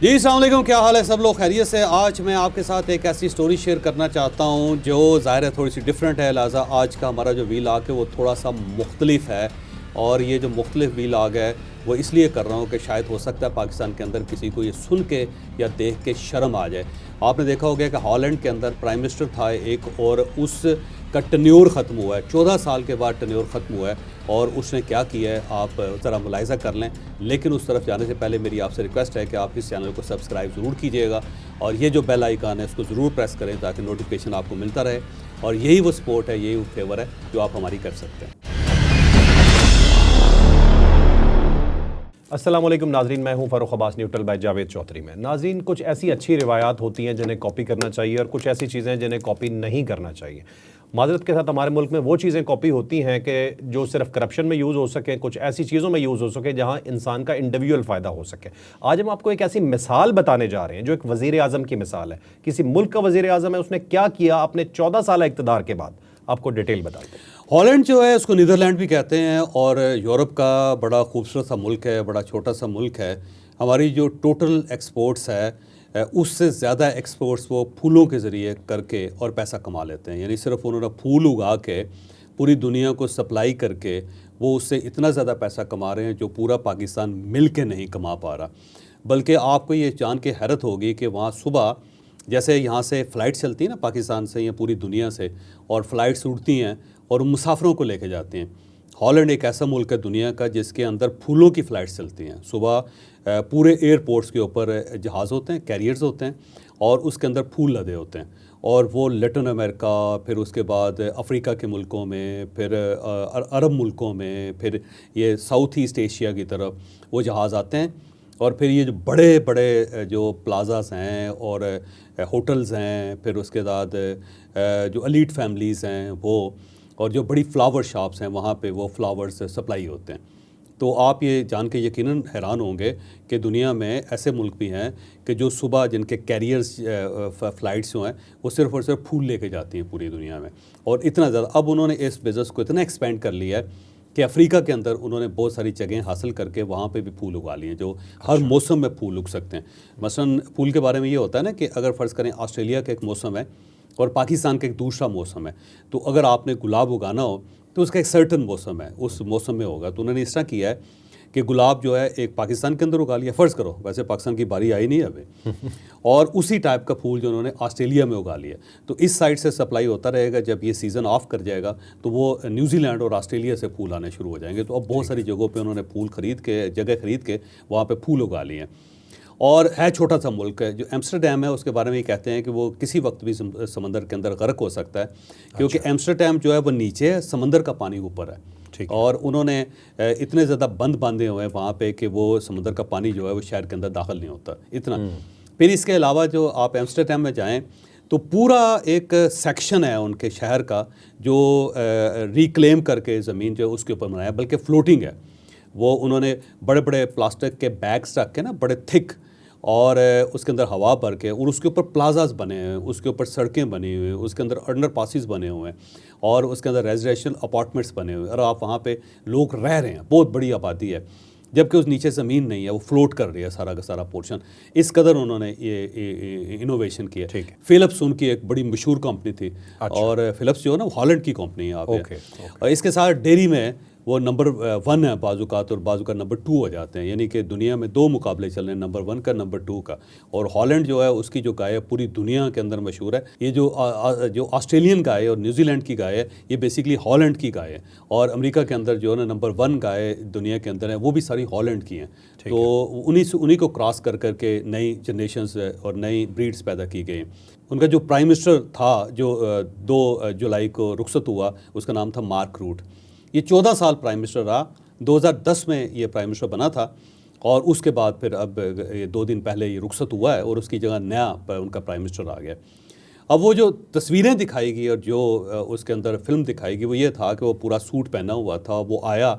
जी अस्सलाम वालेकुम, क्या हाल है सब लोग खैरियत से। आज मैं आपके साथ एक ऐसी स्टोरी शेयर करना चाहता हूँ जो ज़ाहिर है थोड़ी सी डिफरेंट है, लिहाजा आज का हमारा जो व्लॉग है वो थोड़ा सा मुख्तलिफ है। और ये जो मुख्तलिफ व्लॉग है वो इसलिए कर रहा हूँ कि शायद हो सकता है पाकिस्तान के अंदर किसी को ये सुन के या देख के शर्म आ जाए। आपने देखा होगा कि हॉलैंड के अंदर प्राइम मिनिस्टर था एक, और उसका टन्योर ख़त्म हुआ है, 14 साल के बाद टन्योर ख़त्म हुआ है। और उसने क्या किया है आप ज़रा मुलाहिज़ा कर लें। लेकिन उस तरफ जाने से पहले मेरी आपसे रिक्वेस्ट है कि आप इस चैनल को सब्सक्राइब ज़रूर कीजिएगा और ये जो बेल आइकन है उसको ज़रूर प्रेस करें ताकि नोटिफिकेशन आपको मिलता रहे। और यही वो सपोर्ट है, यही वो फेवर है जो आप हमारी कर सकते हैं। अस्सलाम वालेकुम नाज़रीन, मैं हूं फ़ारूक अब्बास, न्यूट्रल बाय जावेद चौधरी में। नाज़रीन, कुछ ऐसी अच्छी रिवायात होती हैं जिन्हें कॉपी करना चाहिए और कुछ ऐसी चीज़ें जिन्हें कॉपी नहीं करना चाहिए। माज़रत के साथ हमारे मुल्क में वो चीज़ें कॉपी होती हैं कि जो सिर्फ करप्शन में यूज़ हो सके, कुछ ऐसी चीज़ों में यूज़ हो सके जहां इंसान का इंडिविजुअल फ़ायदा हो सके। आज हम आपको एक ऐसी मिसाल बताने जा रहे हैं जो एक वज़ीर आज़म की मिसाल है। किसी मुल्क का वज़ीर आज़म है, उसने क्या किया अपने 14 साल इक़्तिदार के बाद, आपको डिटेल बताते हैं। हॉलैंड जो है उसको नीदरलैंड भी कहते हैं और यूरोप का बड़ा खूबसूरत सा मुल्क है, बड़ा छोटा सा मुल्क है। हमारी जो टोटल एक्सपोर्ट्स है उससे ज़्यादा एक्सपोर्ट्स वो फूलों के ज़रिए करके और पैसा कमा लेते हैं। यानी सिर्फ उन्होंने फूल उगा के पूरी दुनिया को सप्लाई करके वो उससे इतना ज़्यादा पैसा कमा रहे हैं जो पूरा पाकिस्तान मिल के नहीं कमा पा रहा। बल्कि आपको ये जान के हैरत होगी कि वहाँ सुबह जैसे यहाँ से फ़्लाइट चलती है ना पाकिस्तान से या पूरी दुनिया से, और फ़्लाइट्स उड़ती हैं और मुसाफिरों को लेके जाती हैं। हॉलैंड एक ऐसा मुल्क है दुनिया का जिसके अंदर फूलों की फ़्लाइट्स चलती हैं। सुबह पूरे एयरपोर्ट्स के ऊपर जहाज़ होते हैं, कैरियर्स होते हैं और उसके अंदर फूल लदे होते हैं। और वो लैटिन अमेरिका, फिर उसके बाद अफ्रीका के मुल्कों में, फिर अरब मुल्कों में, फिर ये साउथ ईस्ट एशिया की तरफ वो जहाज़ आते हैं। और फिर ये जो बड़े बड़े जो प्लाज़ास हैं और होटल्स हैं, फिर उसके बाद जो एलीट फैमिलीज़ हैं वो, और जो बड़ी फ्लावर शॉप्स हैं वहाँ पे वो फ्लावर्स सप्लाई होते हैं। तो आप ये जान के यकीनन हैरान होंगे कि दुनिया में ऐसे मुल्क भी हैं कि जो सुबह जिनके कैरियर्स फ़्लाइट्स जो हैं वो सिर्फ़ और सिर्फ फूल लेके जाती हैं पूरी दुनिया में। और इतना ज़्यादा अब उन्होंने इस बिज़नेस को इतना एक्सपेंड कर लिया है कि अफ्रीका के अंदर उन्होंने बहुत सारी जगह हासिल करके वहाँ पे भी फूल उगा लिए हैं जो हर मौसम में फूल उग सकते हैं। मसलन फूल के बारे में ये होता है ना कि अगर फ़र्ज़ करें ऑस्ट्रेलिया का एक मौसम है और पाकिस्तान का एक दूसरा मौसम है, तो अगर आपने गुलाब उगाना हो तो उसका एक सर्टन मौसम है, उस मौसम में होगा। तो उन्होंने इस तरह किया है कि गुलाब जो है एक पाकिस्तान के अंदर उगा लिया, फ़र्ज़ करो, वैसे पाकिस्तान की बारी आई नहीं है अभी और उसी टाइप का फूल जो उन्होंने ऑस्ट्रेलिया में उगा लिया। तो इस साइड से सप्लाई होता रहेगा। जब ये सीज़न ऑफ कर जाएगा तो वो न्यूजीलैंड और ऑस्ट्रेलिया से फूल आने शुरू हो जाएंगे। तो अब बहुत सारी जगहों पे उन्होंने फूल खरीद के, जगह खरीद के वहाँ पे फूल उगा लिए हैं। और है छोटा सा मुल्क है। जो एम्स्टरडैम है उसके बारे में ये कहते हैं कि वो किसी वक्त भी समंदर के अंदर गर्क हो सकता है, क्योंकि एम्स्टरडैम जो है वो नीचे है, समंदर का पानी ऊपर है। और उन्होंने इतने ज़्यादा बंद बांधे हुए हैं वहाँ पे कि वो समंदर का पानी जो है वो शहर के अंदर दाखिल नहीं होता इतना। फिर इसके अलावा जो आप एम्स्टरडैम में जाएँ तो पूरा एक सेक्शन है उनके शहर का जो रिक्लेम करके ज़मीन जो है उसके ऊपर बनाया, बल्कि फ्लोटिंग है वो। उन्होंने बड़े बड़े प्लास्टिक के बैग्स रख के ना, बड़े थिक, और उसके अंदर हवा भर के, और उसके ऊपर प्लाजास बने हुए हैं, उसके ऊपर सड़कें बनी हुई हैं, उसके अंदर अंडर पासिस बने हुए हैं और उसके अंदर रेजिडेंशियल अपार्टमेंट्स बने हुए हैं और आप वहाँ पे लोग रह रहे हैं। बहुत बड़ी आबादी है, जबकि उस नीचे ज़मीन नहीं है, वो फ्लोट कर रही है सारा का सारा पोर्शन। इस कदर उन्होंने ये इनोवेशन किया। फ़िलिप्स उनकी एक बड़ी मशहूर कंपनी थी। और फ़िलिप्स जो है ना हॉलैंड की कंपनी है। और इसके साथ डेयरी में वो नंबर 1 है बाज़ुकात, और बाज़ुकात नंबर 2 हो जाते हैं। यानी कि दुनिया में 2 मुकाबले चल रहे हैं, नंबर 1 का, नंबर 2 का। और हॉलैंड जो है उसकी जो गाय है पूरी दुनिया के अंदर मशहूर है। ये जो ऑस्ट्रेलियन गाय है और न्यूजीलैंड की गाय है, ये बेसिकली हॉलैंड की गाय है। और अमेरिका के अंदर जो है ना नंबर 1 गाय दुनिया के अंदर है, वो भी सारी हॉलैंड की हैं। तो उन्हीं को क्रॉस कर करके नई जनरेशन्स और नई ब्रीड्स पैदा की गई। उनका जो प्राइम मिनिस्टर था जो 2 जुलाई को रुखसत हुआ, उसका नाम था मार्क रूट। ये 14 साल प्राइम मिनिस्टर रहा। 2010 में ये प्राइम मिनिस्टर बना था और उसके बाद फिर अब 2 दिन पहले ये रुखसत हुआ है और उसकी जगह नया उनका प्राइम मिनिस्टर आ गया। अब वो जो तस्वीरें दिखाई गई और जो उसके अंदर फिल्म दिखाई गई वो ये था कि वो पूरा सूट पहना हुआ था, वो आया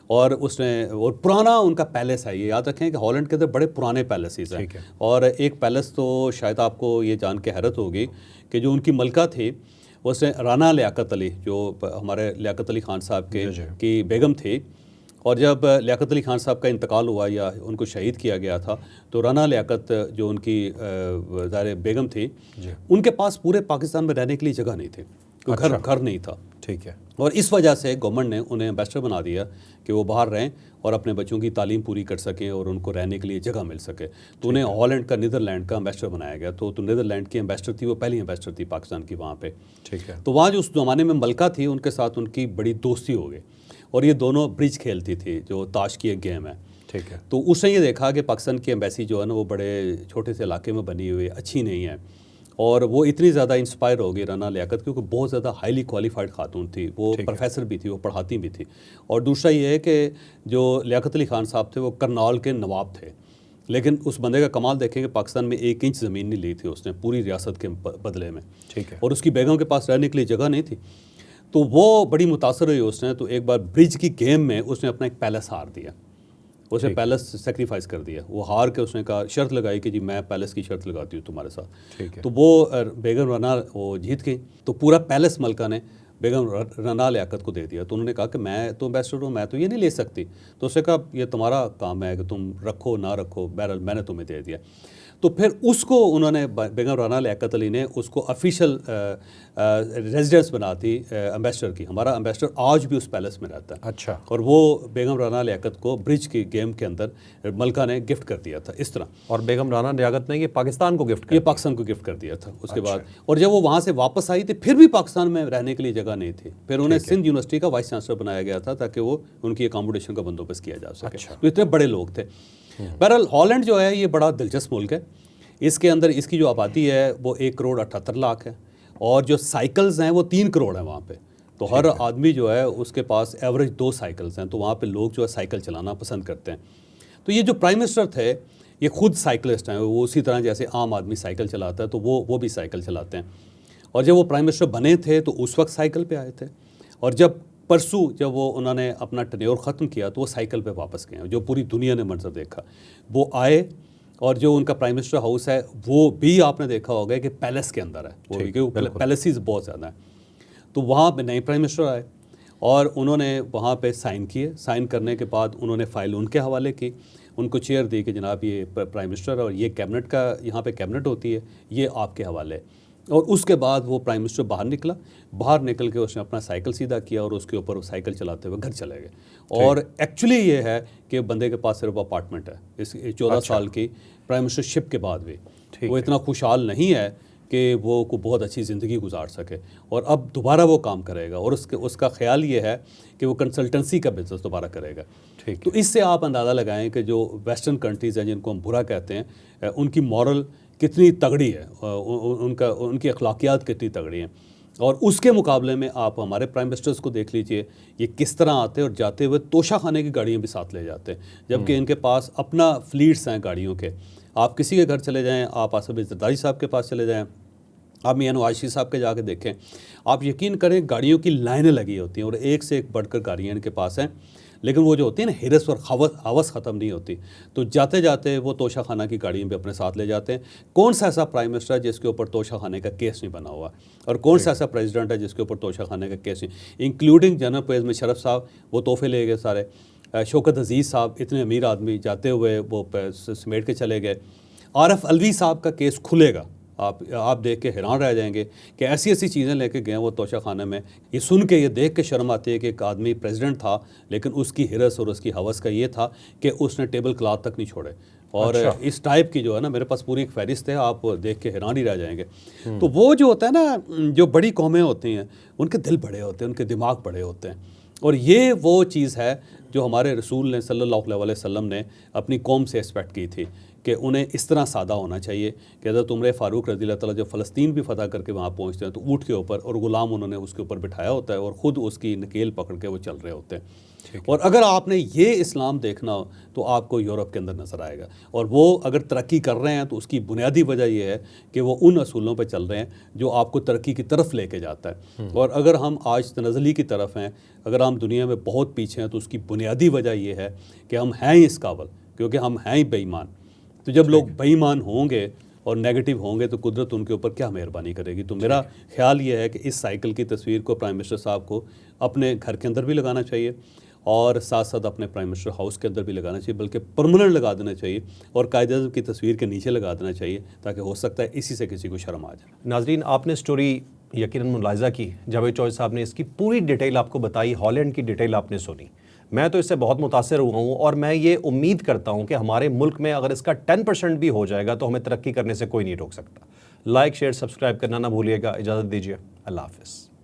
और उसने, और पुराना उनका पैलेस है। ये याद रखें कि हॉलैंड के अंदर बड़े पुराने पैलेसेस हैं। और एक पैलेस तो शायद आपको ये जान के हैरत होगी कि जो उनकी मलका थी उसने राना लियाकत अली, जो हमारे लियाकत अली खान साहब की बेगम थी, और जब लियाकत अली खान साहब का इंतकाल हुआ या उनको शहीद किया गया था, तो राना लियाकत जो उनकी ज़ाहिर बेगम थी, उनके पास पूरे पाकिस्तान में रहने के लिए जगह नहीं थी, कोई घर नहीं था। ठीक है। और इस वजह से गवर्नमेंट ने उन्हें एम्बेसडर बना दिया कि वो बाहर रहें और अपने बच्चों की तालीम पूरी कर सकें और उनको रहने के लिए जगह मिल सके। तो उन्हें हॉलैंड का, नीदरलैंड का एम्बेसडर बनाया गया। तो नीदरलैंड की एम्बेसडर थी, वो पहली एम्बेसडर थी पाकिस्तान की वहाँ पे। ठीक है। तो वहाँ जो उस ज़माने में मलका थी, उनके साथ उनकी बड़ी दोस्ती हो गई और ये दोनों ब्रिज खेलती थी, जो ताश की एक गेम है। ठीक है। तो उसने ये देखा कि पाकिस्तान की एम्बेसी जो है ना, वो बड़े छोटे से इलाके में बनी हुई अच्छी नहीं है, और वो इतनी ज़्यादा इंस्पायर हो गई राना लियाकत, क्योंकि बहुत ज़्यादा हाईली क्वालिफाइड खातून थी, वो प्रोफेसर भी थी, वो पढ़ाती भी थी। और दूसरा ये है कि जो लियाकत अली खान साहब थे वो करनाल के नवाब थे, लेकिन उस बंदे का कमाल देखेंगे, पाकिस्तान में 1 इंच ज़मीन नहीं ली थी उसने पूरी रियासत के बदले में। ठीक है। और उसकी बेगम के पास रहने के लिए जगह नहीं थी, तो वो बड़ी मुतासर हुई उसने। तो एक बार ब्रिज की गेम में उसने अपना एक पैलेस हार दिया, उसने पैलेस सेक्रीफाइस कर दिया। वो हार के उसने कहा, शर्त लगाई कि जी मैं पैलेस की शर्त लगाती हूँ तुम्हारे साथ। ठीक है। तो वो बेगम राना वो जीत गई, तो पूरा पैलेस मलका ने बेगम राना लियाकत को दे दिया। तो उन्होंने कहा कि मैं तो एम्बेसडर हूँ, मैं तो ये नहीं ले सकती। तो उसने कहा ये तुम्हारा काम है कि तुम रखो ना रखो, बहरहाल मैंने तुम्हें दे दिया। तो फिर उसको उन्होंने, बेगम राना लियाकत अली ने उसको ऑफिशियल रेजिडेंस बना दी एम्बेसडर की। हमारा एम्बेसडर आज भी उस पैलेस में रहता है। अच्छा। और वो बेगम राना लियाकत को ब्रिज की गेम के अंदर मलका ने गिफ्ट कर दिया था इस तरह। और बेगम राना लियाकत ने ये पाकिस्तान को गिफ्ट कर ये पाकिस्तान को गिफ्ट कर दिया था उसके बाद। और जब वो वहाँ से वापस आई थी, फिर भी पाकिस्तान में रहने के लिए जगह नहीं थी। फिर उन्हें सिंध यूनिवर्सिटी का वाइस चांसलर बनाया गया था, ताकि वो उनकी अकोमोडेशन का बंदोबस्त किया जा सके। तो इतने बड़े लोग थे। बहरहाल हॉलैंड जो है ये बड़ा दिलचस्प मुल्क है। इसके अंदर इसकी जो आबादी है वो 1,78,00,000 है, और जो साइकिल्स हैं वो 3 करोड़ हैं वहाँ पे। तो हर आदमी जो है उसके पास एवरेज 2 साइकिल्स हैं। तो वहाँ पे लोग जो है साइकिल चलाना पसंद करते हैं। तो ये जो प्राइम मिनिस्टर थे ये खुद साइकिलिस्ट हैं, वो उसी तरह जैसे आम आदमी साइकिल चलाता है तो वो भी साइकिल चलाते हैं। और जब वो प्राइम मिनिस्टर बने थे तो उस वक्त साइकिल पे आए थे, और जब परसों जब वो उन्होंने अपना टेन्योर ख़त्म किया तो वो साइकिल पे वापस गए। जो पूरी दुनिया ने मंजर देखा, वो आए। और जो उनका प्राइम मिनिस्टर हाउस है वो भी आपने देखा होगा कि पैलेस के अंदर है, वो भी क्योंकि पैलेसेस बहुत ज़्यादा हैं। तो वहाँ पे नए प्राइम मिनिस्टर आए और उन्होंने वहाँ पे साइन किए। साइन करने के बाद उन्होंने फ़ाइल उनके हवाले की, उनको चेयर दी कि जनाब ये प्राइम मिनिस्टर और ये कैबिनेट का, यहाँ पे कैबिनेट होती है, ये आपके हवाले। और उसके बाद वो प्राइम मिनिस्टर बाहर निकला। बाहर निकल के उसने अपना साइकिल सीधा किया और उसके ऊपर वो साइकिल चलाते हुए घर चले गए। और एक्चुअली ये है कि बंदे के पास सिर्फ अपार्टमेंट है इस 14 साल की प्राइम मिनिस्टरशिप के बाद भी। वो इतना खुशहाल नहीं है कि वो को बहुत अच्छी ज़िंदगी गुजार सके, और अब दोबारा वो काम करेगा। और उसका ख्याल ये है कि वो कंसल्टेंसी का बिजनेस दोबारा करेगा। तो इससे आप अंदाज़ा लगाएं कि जो वेस्टर्न कंट्रीज़ हैं जिनको हम बुरा कहते हैं, उनकी मॉरल कितनी तगड़ी है, उनकी अखलाकियात कितनी तगड़ी हैं। और उसके मुकाबले में आप हमारे प्राइम मिनिस्टर्स को देख लीजिए, ये किस तरह आते और जाते हुए तोशा खाने की गाड़ियाँ भी साथ ले जाते हैं, जबकि इनके पास अपना फ्लीट्स हैं गाड़ियों के। आप किसी के घर चले जाएं, आप आसिफ जरदारी साहब के पास चले जाएं, आप मियां नवाज शरीफ साहब के जाके देखें, आप यकीन करें गाड़ियों की लाइनें लगी होती हैं और एक से एक बढ़कर गाड़ियाँ इनके पास हैं। लेकिन वो जो होती है ना, हिरस और हवस ख़त्म नहीं होती। तो जाते जाते वो तोशा खाना की गाड़ियाँ भी अपने साथ ले जाते हैं। कौन सा ऐसा प्राइम मिनिस्टर है जिसके ऊपर तोशा खाने का केस नहीं बना हुआ, और कौन सा ऐसा प्रेसिडेंट है जिसके ऊपर तोशा खाने का केस नहीं, इंक्लूडिंग जनरल परवेज़ मुशर्रफ साहब, वो तोहफे ले गए सारे। शौकत अजीज़ साहब, इतने अमीर आदमी, जाते हुए वो समेट के चले गए। आरफ अलवी साहब का केस खुलेगा, आप देख के हैरान रह जाएंगे कि ऐसी ऐसी चीज़ें लेके गए वो तोशा खाने में। ये सुन के, ये देख के शर्म आती है कि एक आदमी प्रेसिडेंट था, लेकिन उसकी हिरस और उसकी हवस का ये था कि उसने टेबल क्लॉथ तक नहीं छोड़े। और इस टाइप की जो है ना, मेरे पास पूरी एक फहरिस्त है, आप देख के हैरान ही रह जाएंगे। तो वो जो होता है ना, जो बड़ी कौमें होती हैं उनके दिल बड़े होते हैं, उनके दिमाग बड़े होते हैं। और ये वो चीज़ है जो हमारे रसूल ने सल्लल्लाहु अलैहि वसल्लम ने अपनी कौम से एक्सपेक्ट की थी कि उन्हें इस तरह सादा होना चाहिए कि हज़रत उमर फ़ारूक रज़ियल्लाहु ताला जब फ़लस्तीन भी फ़तह करके वहाँ पहुँचते हैं तो ऊँट के ऊपर, और ग़ुलाम उन्होंने उसके ऊपर बिठाया होता है और ख़ुद उसकी नकेल पकड़ के वो चल रहे होते हैं। और अगर आपने ये इस्लाम देखना हो तो आपको यूरोप के अंदर नज़र आएगा। और वो अगर तरक्की कर रहे हैं तो उसकी बुनियादी वजह यह है कि वो उन असूलों पर चल रहे हैं जो आपको तरक्की की तरफ लेके जाता है। और अगर हम आज तनज़ली की तरफ हैं, अगर हम दुनिया में बहुत पीछे हैं, तो उसकी बुनियादी वजह यह है कि हम हैं ही इस काबिल, क्योंकि हम हैं ही बेईमान। तो जब लोग बेईमान होंगे और नेगेटिव होंगे तो कुदरत उनके ऊपर क्या मेहरबानी करेगी। तो मेरा ख्याल ये है कि इस साइकिल की तस्वीर को प्राइम मिनिस्टर साहब को अपने घर के अंदर भी लगाना चाहिए, और साथ साथ अपने प्राइम मिनिस्टर हाउस के अंदर भी लगाना चाहिए, बल्कि परमानेंट लगा देना चाहिए और कायदे-ए-आज़म की तस्वीर के नीचे लगा देना चाहिए, ताकि हो सकता है इसी से किसी को शर्म आ जाए। नाजरीन, आपने स्टोरी यकीनन मुलाहिज़ा की, जावेद चौधरी साहब ने इसकी पूरी डिटेल आपको बताई, हॉलैंड की डिटेल आपने सुनी। मैं तो इससे बहुत मुतासिर हुआ हूँ और मैं ये उम्मीद करता हूँ कि हमारे मुल्क में अगर इसका 10% भी हो जाएगा तो हमें तरक्की करने से कोई नहीं रोक सकता। लाइक, शेयर, सब्सक्राइब करना ना भूलिएगा। इजाज़त दीजिए, अल्लाह हाफ़िज़।